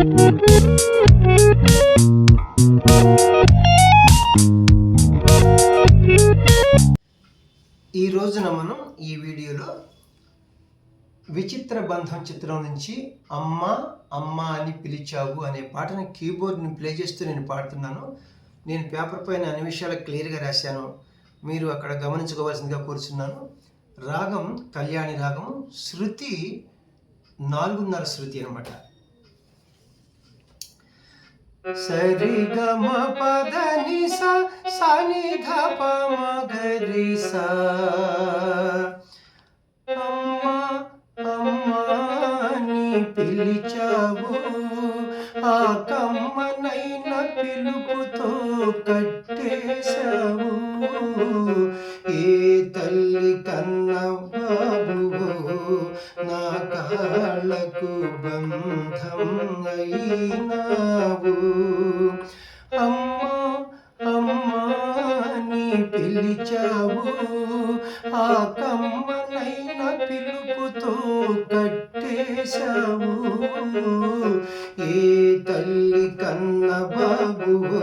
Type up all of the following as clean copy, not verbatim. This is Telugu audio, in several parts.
ఈ రోజున మనం ఈ వీడియోలో విచిత్ర బంధం చిత్రం నుంచి అమ్మ అమ్మ అని పిలిచావు అనే పాటని కీబోర్డ్ని ప్లే చేస్తూ నేను పాడుతున్నాను. నేను పేపర్ పైన అన్ని విషయాలు క్లియర్గా రాశాను, మీరు అక్కడ గమనించుకోవాల్సిందిగా కోరుచున్నాను. రాగం కళ్యాణి రాగం, శృతి 4:30 శృతి అనమాట. సరి గమ పద ని సా ని ధ ప మ గ రి సా. అమ్మా అమ్మా ని పిలిచావు, ఆ కమ్మనైన పిలుపుతో కట్టేశావు. ఏ తల్లి కన్న బాబువో నా కాళ్ళకు బంధం అయినావు. అమ్మా అమ్మా ని పిలిచావు, ఆ కమ్మనైన పిలుపుతో కట్టేశావు. ఏ తల్లి కన్న బాబువో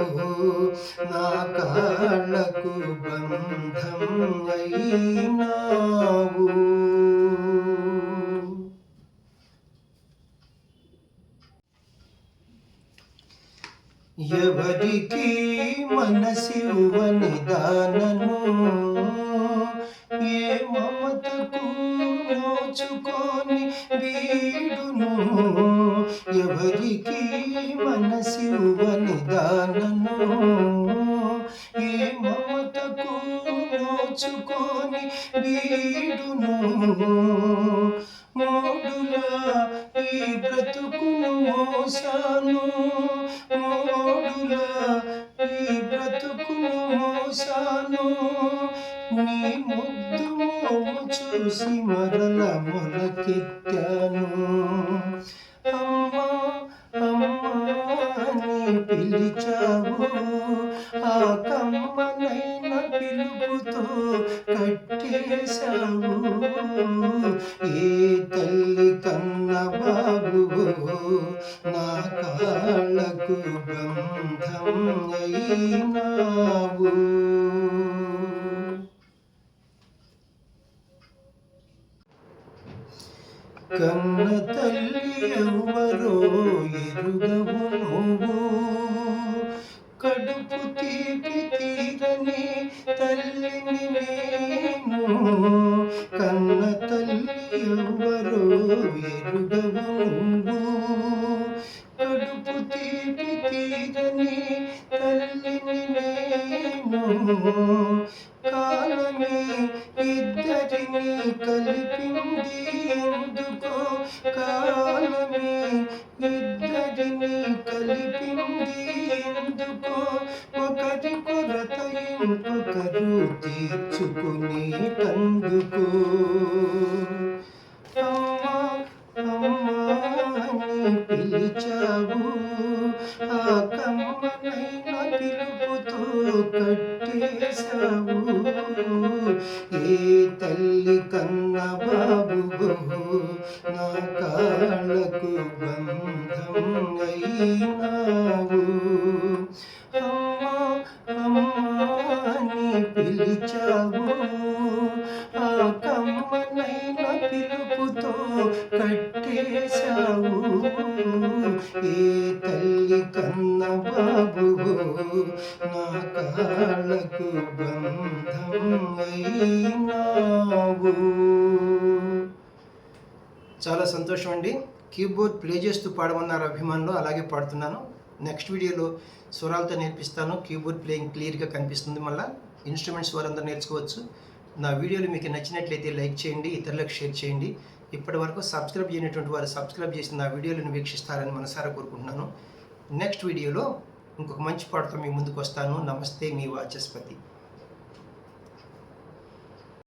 నా కాళ్ళకు బంధం అయినావు. ఎవరికి మనసివ్వని దానను, ఏ మమతకు నోచుకొని వీడును. ఎవరికి మనసివ్వని దానను, ఏ మమతకు నోచుకొని వీడును. మోడులా ఈ బ్రతుకును మోసాను, మోడులా ఈ బ్రతుకును మోసాను. నీ ముద్దు మోము చూసి మరల మొలకెత్తాను. అమ్మా అమ్మా ని పిలిచావు, ఆ కమ్మనైన పిలుపుతో కట్టేశావు. ఏ తల్లి కన్న బాబువో నా కాళ్ళకు బంధం అయినావు. కన్న తల్లి ఎవరో ఎరుగవు నువ్వు, కడుపు తీపి తీరని తల్లిని నేను. కన్న తల్లి ఎవరో ఎరుగవు నువ్వు, కడుపు తీపి తీరని తల్లిని నేను. కాలమే ఇద్దరిని కలిపింది ఎందుకో, కాలమే ఇద్దరిని కలిపింది ఎందుకో. ఒకరి కొరత ఇంకొకరు తీర్చుకునేటందుకు. అమ్మా అమ్మా ని పిలిచావు, ఆ కమ్మనైన పిలుపుతో కట్టేశావు. ఏ తల్లి కన్న బాబువో నా కాళ్ళకు బంధం అయినావు. అమ్మా అమ్మా ని పిలిచావు, ఆ కమ్మనైన పిలుపుతో కట్టేశావు. ఏ తల్లి కన్న బాబువో నా కాళ్ళకు బంధం అయినావు. చాలా సంతోషం అండి. కీబోర్డ్ ప్లే చేస్తూ పాడమన్నారు అభిమానులు, అలాగే పాడుతున్నాను. నెక్స్ట్ వీడియోలో స్వరాలతో నేర్పిస్తాను. కీబోర్డ్ ప్లేయింగ్ క్లియర్గా కనిపిస్తుంది. మళ్ళీ ఇన్స్ట్రుమెంట్స్ వారందరూ నేర్చుకోవచ్చు. నా వీడియోలు మీకు నచ్చినట్లయితే లైక్ చేయండి, ఇతరులకు షేర్ చేయండి. ఇప్పటి వరకు సబ్స్క్రైబ్ చేయనటువంటి వారు సబ్స్క్రైబ్ చేసి నా వీడియోలను వీక్షిస్తారని మనసారా కోరుకుంటున్నాను. నెక్స్ట్ వీడియోలో ఇంకొక మంచి పాటతో మీ ముందుకు వస్తాను. నమస్తే, మీ వాచస్పతి.